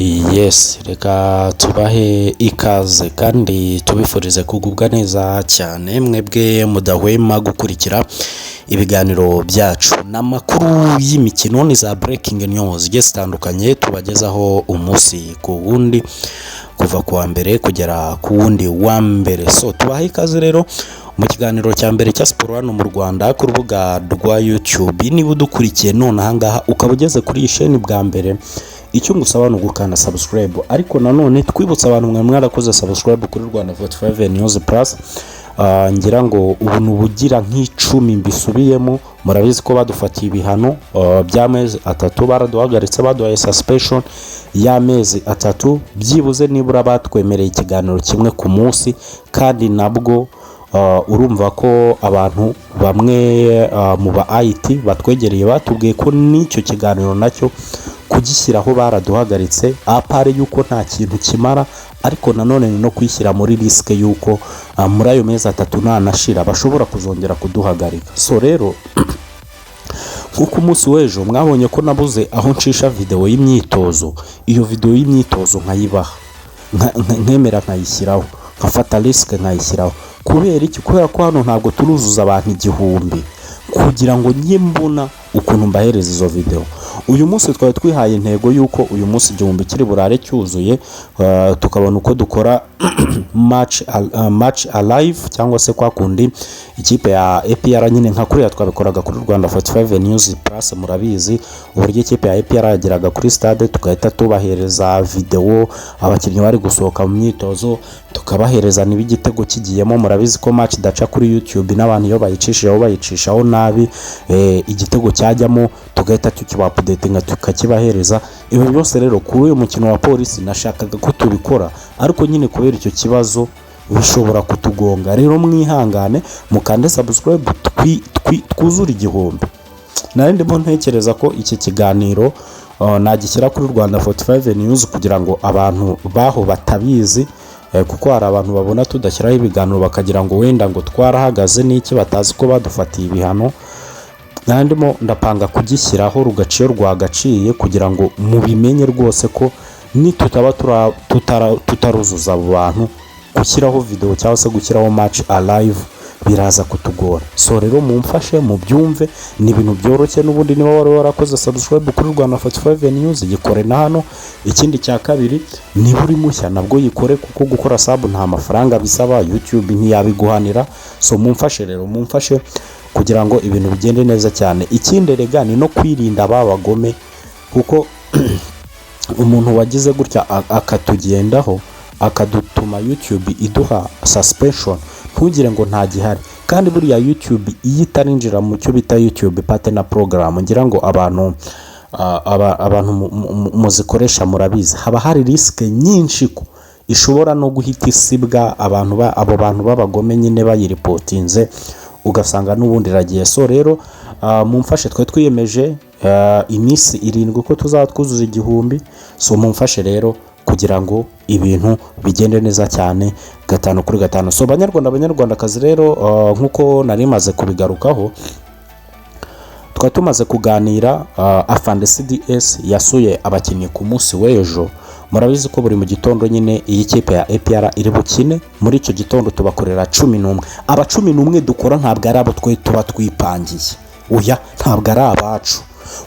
Yes, reka tubahe ikaze kandi tubifurize kugubwa neza cyane mwebwe mudahwema gukurikira ibiganiro byacu n'amakuru y'imikino ni za breaking news zigiye zitandukanye tubagezaho umunsi ku wundi kuva ku wa mbere kugera ku wundi wa mbere. So tubahe ikaze rero mu kiganiro cya mbere cya siporo hano mu Rwanda ku rubuga rwa YouTube. Niba udukurikiye none ahangaha ukaba ugeze kuri iyi sheni bwa mbere, icyo ngusaba ni ugukanda subscribe, ariko nanone twibutsa abantu mwe mwarakoze subscribe kuri Rwanda 45 News Plus. Ngira ngo ubu nubugira nk'icumi mbisubiyemo. Murabizi ko badufatiye ibihano by'amezi 3, baraduhagaritse baduhaye suspension y'amezi 3 byibuze nibura batwemereye ikiganiro kimwe ku munsi, kandi nabwo urumva ko abantu bamwe mu ba IT batwegereye batubwiye ko n'icyo kiganiro nacyo kugishyiraho baraduhagaritse, apare yuko nta kintu kimara, ariko nanone no kwishyira muri risk yuko muri ayo mezi 3 nanashira bashobora kuzongera kuduhagarika. So rero kuko umunsi w'ejo mwabonye ko nabuze aho ncisha video y'imyitozo, iyo video y'imyitozo nkayibaha nkemera nkayishyiraho, nkafata risk nkayishyiraho. Kubera iki? Kubera ko hano ntabwo turuzuza abantu 1000 kugira ngo njye mbona ukuntu mbahereza izo video. Uyu munsi twari twihaye intego yuko uyu munsi 1000 kiri burare cyuzuye, tukabona uko dukora match alive cyangwa se kwa kundi ikipe ya APR nyine nka kuriya twabikoraga kuri Rwanda 45 News Plus. Murabizi uburyo ikipe ya APR yageraga kuri stade tugahita tubahereza video abakinnyi bari gusohoka mu myitozo, tukabahereza n'ibigitego kigiyemo. Murabizi ko match daca kuri YouTube n'abantu iyo bayicishaho nabi igitego cyajyamo tugahita tukiba updating tukakibahereza. Ibi byose rero kuri uyu mukino wa polisi nashakaga ko tubikora, ariko nyine kubera icyo kibazo bishobora kutugonga. Rero mwihangane mukande subscribe twuzura 1000. Ndimo ntekereza ko iki kiganiro nagishyira kuri Rwanda 45 News kugira ngo abantu baho batabizi, kuko hari abantu babona tudashyiraho ibiganiro bakagira ngo wenda ngo twarahagaze n'iki, batazi ko badufatiye ibihano. Ndimo ndapanga kugishyiraho rugaciye rwagaciye kugira ngo mubimenye rwose ko nitutaba tutaruzuza abo bantu gushyiraho video cyangwa se gushyiraho match alive biraza kutugora. So rero mumfashe mubyumve, ni ibintu byoroshye. N'ubundi niba warakoze subscribe kuri Rwanda 45 News gikore na hano. Ikindi cya kabiri, niba uri mushya nabwo yikore, kuko gukora sub nta mafaranga bisaba, YouTube ntiyabiguhanira. So mumfashe rero, mumfashe kugira ngo ibintu bigende neza cyane. Ikindi rega ni no kwirinda babagome, kuko umuntu wagize gutya akatugendaho akadutuma YouTube iduha suspension, ntugire ngo nta gihari. Kandi buriya YouTube iyo itarinjira mu cyo bita YouTube partner program, ngira ngo abantu muzikoresha murabizi haba hari risk nyinshi ko ishobora no guhita isibwa abo bantu babagome nyine bayiripotinze ugasanga n'ubundi ragiye. So rero mumfashe, twe twiyemeje iminsi 7 ko tuzatwuzuza 1000. So mumfashe rero kugira ngo ibintu bigende neza cyane 5 kuri 5. So banyarwandakazi rero nkuko nari maze kubigarukaho, tumaze kuganira Afande CDS yasuye abakinnyi ku munsi w'ejo. Murabizi ko buri mu gitondo nyine iyi kipe ya APR iri bukine. Muri icyo gitondo tubakorera 11. Aba 11 dukora ntabwo ari abo tuba twipangiye, oya ntabwo ari abacu,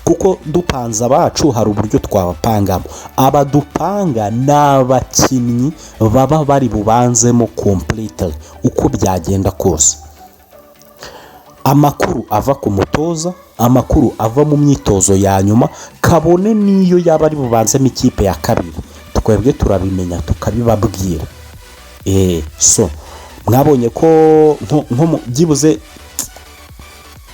kuko dupanze abacu hari uburyo twabapangamo. Abadupanga n'abakinnyi baba bari bubanzemo completely uko byagenda kose. Amakuru ava ku mutoza, amakuru ava mu myitozo ya nyuma, kabone niyo yaba ari bubanzemo ikipe ya kabiri, twebwe turabimenya tukabibabwira. So mwabonye ko nko byibuze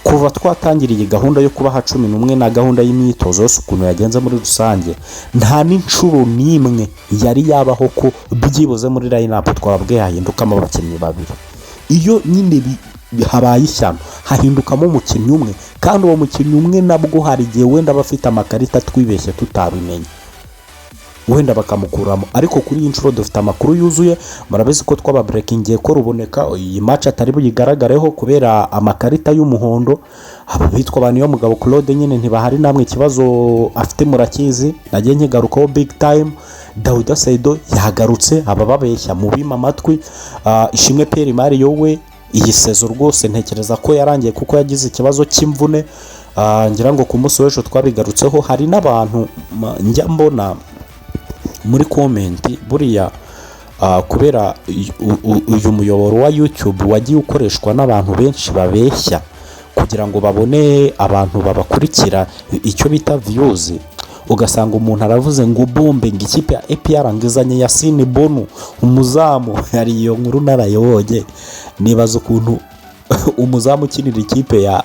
kuva twatangiriye gahunda yo kubaha 11 na gahunda y'imyitozo yose ukuntu yagenze muri rusange, nta n'inshuro n'imwe yari yabaho ko byibuze muri line up twababwiye hahindukamo abakinnyi babiri. Iyo nyine habaye ishyano hahindukamo umukinnyi umwe, kandi uwo mukinnyi umwe nabwo hari igihe wenda bafite amakarita twibeshye tutabimenye. wenda bakamukuramo, ariko kuri iyi nshuro dufite amakuru yuzuye. Murabizi ko twababurekingiye ko Ruboneka iyi match atari buyigaragareho kubera amakarita y'umuhondo. Aba bitwa ba Niyomugabo Claude nyine ntibahari, namwe ikibazo afite murakizi, nagiye nkigarukaho big time. Dawuda Saido yagarutse, aba babeshya mu bima amatwi. Ishimwe Pierre Mario we iyi sezo rwose ntekereza ko yarangiye kuko yagize ikibazo cy'imvune. Ngira ngo ku munsi w'ejo twabigarutseho. Hari n'abantu njya mbona muri komenti buriya kubera uyu muyoboro wa YouTube wagiye ukoreshwa n'abantu benshi babeshya kugira ngo babone abantu babakurikira, icyo bita views. Ugasanga umuntu aravuze ngo bombe ngo ikipe ya APR ngizanye Yasini Bonu umuzamu. Hari iyo nkuru narayobonye, nibaza ukuntu umuzamu ukinira ikipe ya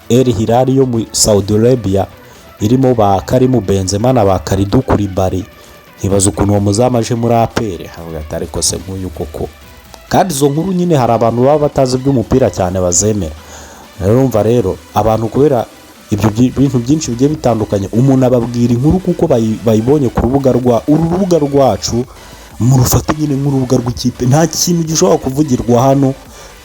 El Hilal yo mu Saudi Arabia irimo ba Karimu Benzema na ba Kalidou Koulibaly, nibaza ukuntu uwo muzamu aje muri APR. Havuga atari ko se nk'uyu koko, kandi izo nkuru nyine hari abantu baba batazi by'umupira cyane bazemera. Urumva rero abantu kubera ibyo bintu byinshi bigiye bitandukanye, umuntu ababwira inkuru kuko bayibonye ku rubuga rwacu, murufate nyine nk'urubuga rw'ikipe. Nta kintu gishobora kuvugirwa hano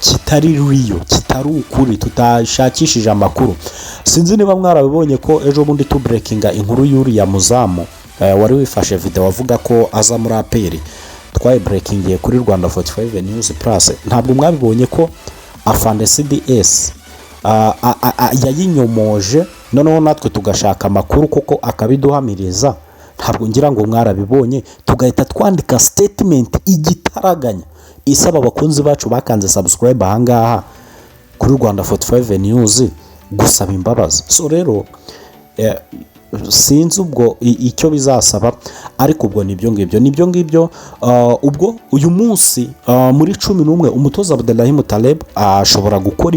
kitari riyo, kitari ukuri, tutashakishije amakuru. Sinzi niba mwarabibonye ko ejo bundi tuburekinga inkuru y'uriya muzamu wari wifashe video avuga ko aza muri APR. Twayiburekingiye kuri Rwanda 45 News Plus. Ntabwo mwabibonye ko Afande CDS yayinyomoje, noneho natwe tugashaka amakuru koko akabiduhamiriza. Ntabwo ngira ngo mwarabibonye, tugahita twandika statement igitaraganya isaba abakunzi bacu bakanze subscribe ahangaha kuri Rwanda 45 News gusaba imbabazi. So rero sinzi ubwo icyo bizasaba, ariko ubwo nibyo ngibyo. Ubwo uyu munsi muri 11 umutoza Abdelrahim Taleb ashobora gukora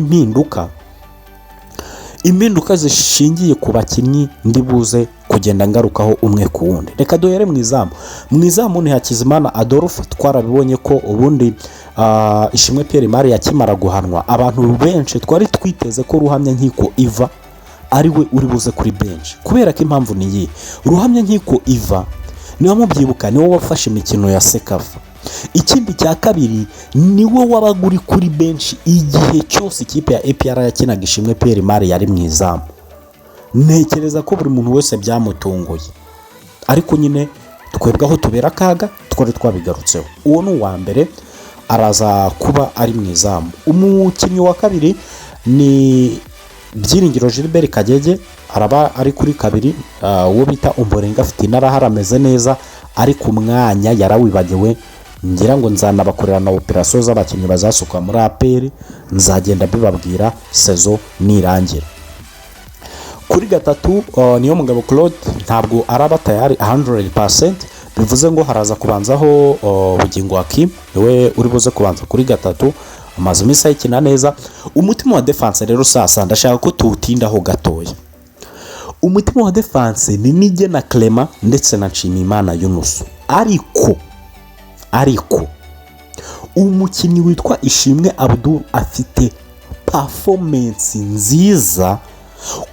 impinduka zishingiye ku bakinnyi ndibuze kugenda ngarukaho umwe ku wundi. Reka duhere mu izamu ni Hakizimana Adolphe. Twarabibonye ko ubundi Ishimwe Pierre Marie yakimara guhanwa, abantu benshi twari twiteze ko Ruhamya Nkiko Iva ari we uri buze kuri bench, kubera ko impamvu ni iyi. Ruhamya Nkiko Iva niwe mubyibuka, niwe wafashe imikino ya Sekafa. Ikindi cya kabiri niwe wabaga uri kuri bench igihe cyose ikipe ya APR yakinaga Ishimwe Pierre Marie yari mu izamu. Ntekereza ko buri muntu wese byamutunguye, ariko nyine twebwe aho tubera akaga twari twabigarutseho. Uwo ni uwa mbere, araza kuba ari mu izamu. Umukinnyi wa kabiri ni Byiringiro Gilbert Kagege, araba ari kuri kabiri. Uwo bita Umborenga afite inarahara ameze neza, ari ku mwanya yarawibagiwe. Ngira ngo nzanabakorera na operation z'abakinnyi bazasuka muri APR, nzagenda bibabwira sezo nirangira. Kuri gatatu Niyomugabo Claude ntabwo araba tayari 100%, bivuze ngo haraza kubanzaho Bugingo Hakim, niwe uri buze kubanza kuri gatatu. Amaze imisa y'ikina neza. Umutima wa defense rero sasa ndashaka ko tuwutindaho gatoya. Umutima wa defense ni Nige na Clement ndetse na Nshimiyimana Yunus, ariko umukinnyi witwa Ishimwe Abdul afite performance nziza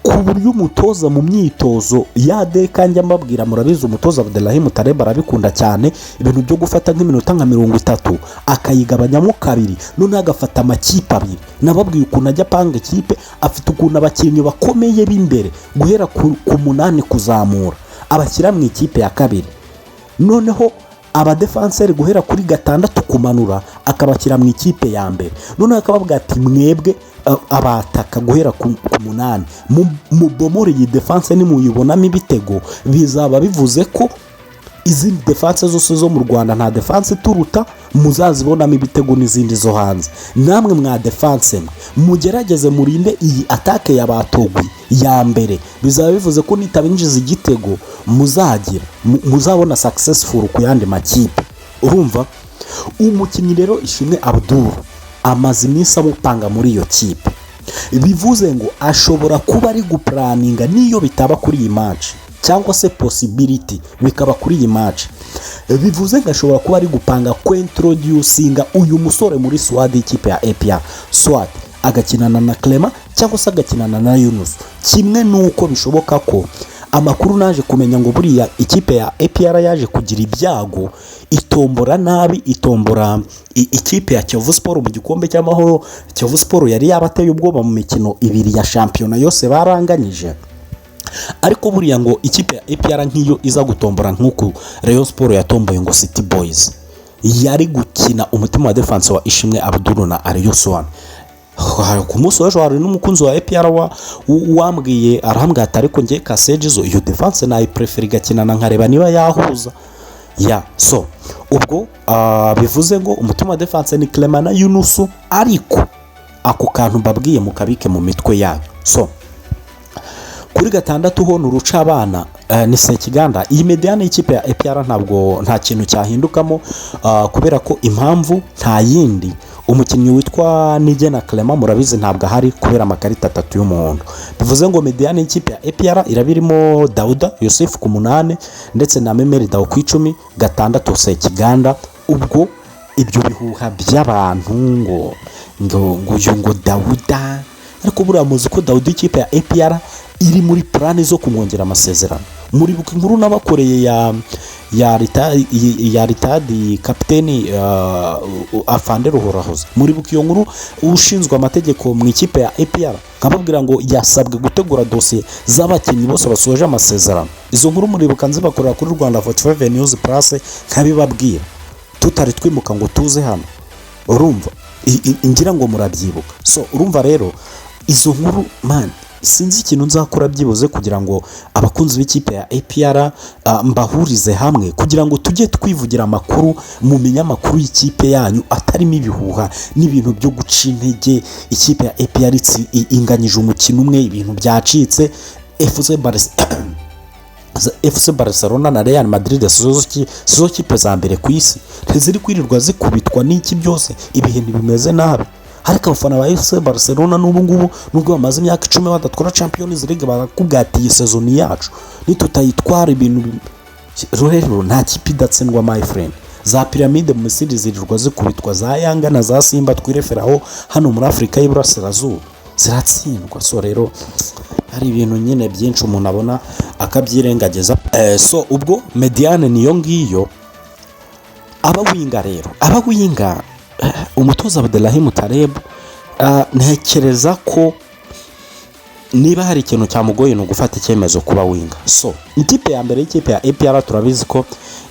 ku buryo umutoza mu myitozo yadeka njya mbabwira. Murabizi umutoza Abdelrahim Taleb arabikunda cyane ibintu byo gufata nk'iminota nka 30 akayigabanyamo kabiri, none agafata amakipe abiri. Nababwiye ukuntu ajya panga ikipe, afite ukuntu abakinnyi bakomeye b'imbere guhera ku 8 kuzamura abashyira mu ikipe ya kabiri, noneho abadefenseri guhera kuri 6 kumanura akabashyira mu ikipe ya mbere. None akababwira ati mwebwe abataka guhera ku 8 mu bomore iyi defense ni muyibonamo ibitego, bizaba bivuze ko izindi defense zose zo mu Rwanda nta defense turuta, muzazibonamo ibitego n'izindi zo hanze. Namwe mwa defense mugerageze murinde iyi atake y'abatogwi ya mbere, bizaba bivuze ko nitabinjiza igitego muzabona successful ku yandi makipe. Urumva umukinnyi rero Ishimwe Abdul amaze iminsi amupanga muri iyo kipe, bivuze ngo ashobora kuba ari guplaninga niyo bitaba kuri iyi match, cyangwa se possibility bikaba kuri iyi match. Bivuze ngo ashobora kuba ari gupanga introducinga uyu musore muri squad y'ikipe ya APR, swat agakinana na Clement cyangwa se agakinana na Yunus. Kimwe nuko bishoboka ko amakuru naje kumenya ngo buriya ikipe ya APR yaje kugira ibyago itombora nabi, itombora ikipe ya Kiyovu Sport mu gikombe cy'amahoro. Kiyovu Sport yari yabateye ubwoba mu mikino ibiri ya shampiyona yose baranganyije, ariko buriya ngo ikipe ya APR nk'iyo iza gutombora nk'uku Rayon Sport yatomboye ngo City Boys, yari gukina umutima wa defense wa Ishimwe Abdul na Ariyo Swan. Ku munsi w'ejo hari n'umukunzi wa APR wambwiye arahambwa ati ariko ngiye Kasejizo iyo defense nayo prefer igakinana nkareba niba yahuza ya so ubwo bivuze ngo umutima wa defense ni Clement na Yunusu, ariko ako kantu babwiye mukabike mu mitwe yayo. So kuri gatandatu ho nuruca abana ni Sekiganda. Iyi mediane y'ikipe ya APR ntabwo nta kintu cyahindukamo kubera ko impamvu nta yindi, umukinnyi witwa Nigena Clement murabizi ntabwo ahari kubera amakarita 3 y'umuhondo. Bivuze ngo mediane y'ikipe ya APR irabirimo Dauda Yusuf ku 8 ndetse na Memeri Dawo ku 10, gatandatu Sekiganda. Ubwo ibyo bihuha by'abantu ngo Dauda, ariko buriya muzi ko Dauda ikipe ya APR iri muri plani zo kumwongera amasezerano. Muri buki nkuru n'abakoreye ya ritadi kapiteni Afande Ruhorahoze, muri buki iyo nkuru ushinzwe amategeko mu ikipe ya APR nkababwira ngo yasabwe gutegura dosiye z'abakinnyi bose basoje amasezerano. Izo nkuru muri bukanze bakorera kuri Rwanda 45 News Plus nkabibabwira tutari twimuka ngo tuze hano, urumva ingira ngo murabyibuka. So urumva rero izo nkuru man sinzi ikintu nzakora byibuze kugira ngo abakunzi b'ikipe ya APR mbahurize hamwe kugira ngo tujye twivugira amakuru mu minyamakuru y'ikipe yanyu atarimo ibihuha n'ibintu byo guca intege. Ikipe ya APR inganyije umukino umwe, ibintu byacitse. FC Barcelona na Real Madrid sizo kipe za mbere ku isi, ntiziri kwirirwa zikubitwa n'iki byose ibihe ntibimeze nabi. Ariko abafana ba FC Barcelona n'ubu ngubu nubwo bamaze imyaka 10 badatwara Champions League barakubwatiye season yacu nitutayitwara ibintu rero nta kipe idatsindwa my friend. Za Pyramide mu Misiri zirirwa zikubitwa, za Yanga na za Simba twireferaho hano muri Afrika y'Iburasirazuba ziratsindwa. So rero hari ibintu nyine byinshi umuntu abona akabyirengagiza. So ubwo mediane niyo ngiyo. Abawinga rero abawinga umutoza Abdelrahim Taleb ntekereza ko niba hari ikintu cyamugoye no gufata icyemezo kuba winga. So ikipe ya mbere y'ikipe ya APR turabizi ko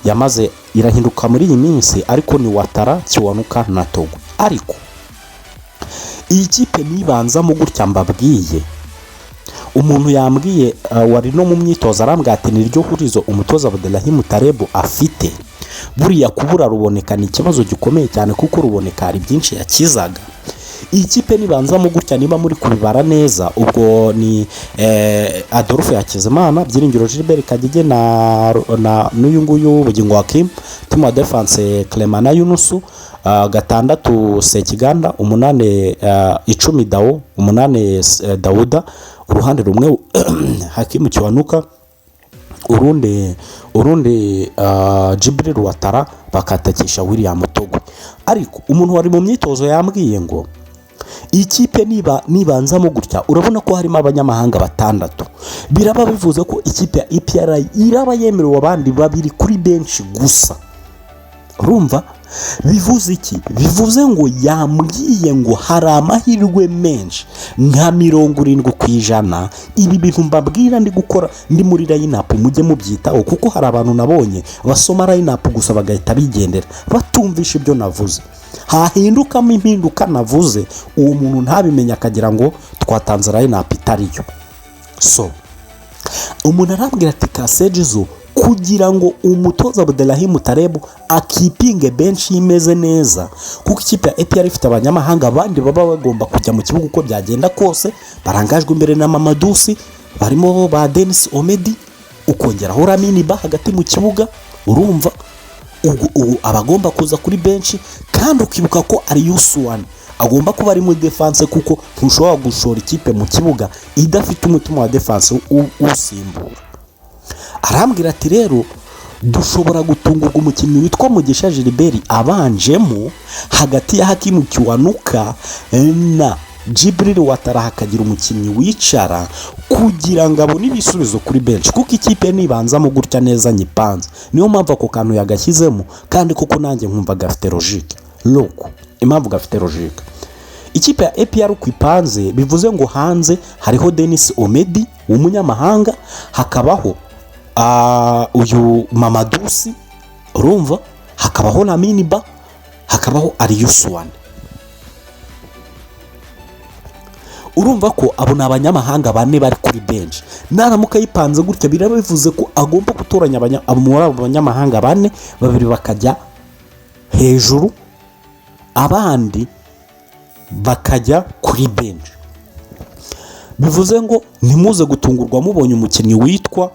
yamaze irahinduka muri iyi minsi, ariko ni Watara, Kiwanuka na Togo. Ariko iyi kipe nibanzamo gutya mbabwiye, umuntu yambwiye wari no mu myitozo arambwira ati niryo hurizo umutoza Abdelrahim Taleb afite. Buriya kubura ruboneka ni ikibazo gikomeye cyane kuko ruboneka hari byinshi yakizaga. Iyi kipe nibanzamo gutya niba muri kubibara neza, ubwo ni Adolphe Hakizimana, Byiringiro Gilbert Kagege na n'uyu nguyu Bugingo Hakim, team wa defense Clement na Yunusu, gatandatu Sekiganda, 10 Dawo, 8 Dauda, uruhande rumwe Hakim Kiwanuka, urundi Jibril Watara, bakatakisha William Togo. Ariko umuntu wari mu myitozo yambwiye ngo ikipe nibanzamo gutya urabona ko harimo abanyamahanga 6, biraba bivuze ko ikipe ya APR iraba yemerewe abandi babiri kuri bench gusa. Urumva bivuze iki? Bivuze ngo yambwiye ngo hari amahirwe menshi nka 70% ibi bintu mbabwira ndi gukora ndi muri line-up mujye mubyitaho, kuko hari abantu nabonye basoma line-up gusa bagahita bigendera batumvisha ibyo navuze. Hahindukamo impinduka navuze, uwo muntu ntabimenya akagira ngo twatanze line-up itariyo. So umuntu arambwira ati Kasejizo kugira ngo umutoza Abdelrahim Taleb akipinge bench imeze neza, kuko ikipe ya APR ifite abanyamahanga abandi baba bagomba kujya mu kibuga uko byagenda kose, barangajwe imbere na Mamadusi, barimo ba Denis Omedi, ukongeraho Lamine Ba hagati mu kibuga. Urumva abagomba kuza kuri bench, kandi ukibuka ko ari Yusuwan agomba kuba ari mu defense, kuko ntushobora gushora ikipe mu kibuga idafite umutima wa defense usimbura. Arambwira ati rero dushobora gutungurwa umukinnyi witwa Mugisha Gilbert abanjemo hagati ya Hakim Kiwanuka na Djibril Ouattara hakagira umukinnyi wicara kugira ngo abone ibisubizo kuri benshi, kuko ikipe nibanzamo gutya neza nyipanze. Niyo mpamvu ako kantu yagashyizemo, kandi kuko nanjye nkumva gafite logique. Impamvu gafite logique, ikipe ya APR uko ipanze bivuze ngo hanze hariho Denis Omedi w'umunyamahanga, hakabaho uyu Mamadusi, urumva, hakabaho Lamine Ba, hakabaho Aliou Souane. Urumva ko abo ni abanyamahanga bane bari kuri bench. Naramuka yipanze gutya birabivuze ko agomba gutoranya abanyamahanga bane, babiri bakajya hejuru, abandi bakajya kuri bench. Bivuze ngo ntimuze gutungurwa mubonye umukinnyi witwa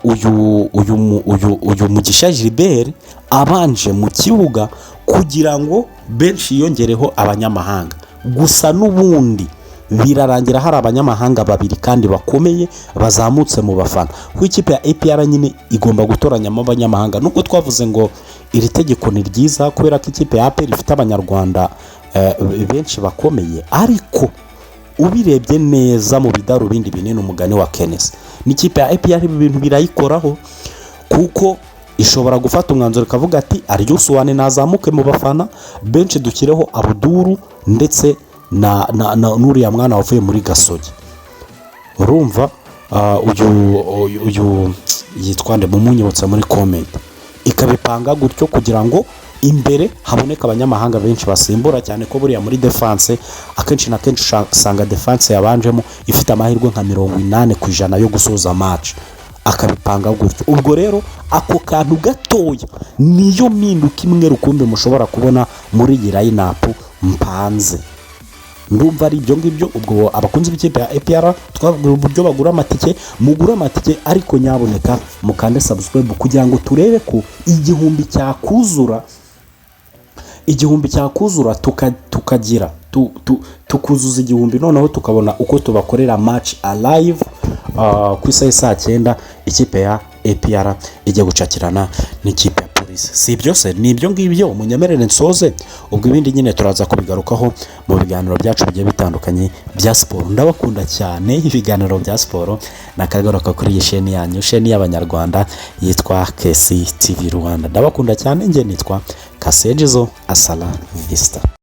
uyu Mugisha Gilbert abanje mu kibuga kugira ngo bench yongereho abanyamahanga. Gusa n'ubundi birarangira hari abanyamahanga babiri kandi bakomeye bazamutse mu bafana. Ku ikipe ya APR nyine igomba gutoranyamo abanyamahanga. Nubwo twavuze ngo iri tegeko ni ryiza kubera ko ikipe ya APR ifite abanyarwanda benshi bakomeye, ariko ubirebye neza mu bidarubindi binini, umugani wa Kenneth, n'ikipe ya APR ibi bintu birayikoraho, kuko ishobora gufata umwanzuro ikavuga ati Aliou Souane nazamuke mu bafana, benshi dukireho Abdul ndetse na n'uriya mwana wavuye muri Gasogi. Urumva uyu yitwa nde mumunyibutsa muri comment, ikabipanga gutyo kugira ngo imbere haboneka abanyamahanga benshi basimbura, cyane ko buriya muri defense akenshi na kenshi usanga defense yabanjemo ifite amahirwe nka 80% yo gusoza match, akabipanga gutyo. Ubwo rero ako kantu gatoya niyo mpinduka imwe rukumbi mushobora kubona muri iyi line-up mpanze. Ndumva ari ibyo ngibyo. Ubwo abakunzi b'ikipe ya APR twavuga uburyo bagura amatike, mugura amatike, ariko nyaboneka mukande subscribe kugira ngo turebe ko igihumbi cyakuzura tukagira tukuzuza igihumbi, noneho tukabona uko tubakorera match alive ku isaha saa 9 ikipe ya APR ijya gucakirana n'ikipe ya Police. Si byose ni ibyo ngibyo munyemerere nsoze, ubwo ibindi nyine turaza kubigarukaho mu biganiro byacu bigiye bitandukanye bya siporo. Ndabakunda cyane ibiganiro bya siporo, nakagaruka kuri iyi sheni yanyu, sheni y'abanyarwanda yitwa KC TV Rwanda. Ndabakunda cyane, nge nitwa Kasejizo. Asala Vista.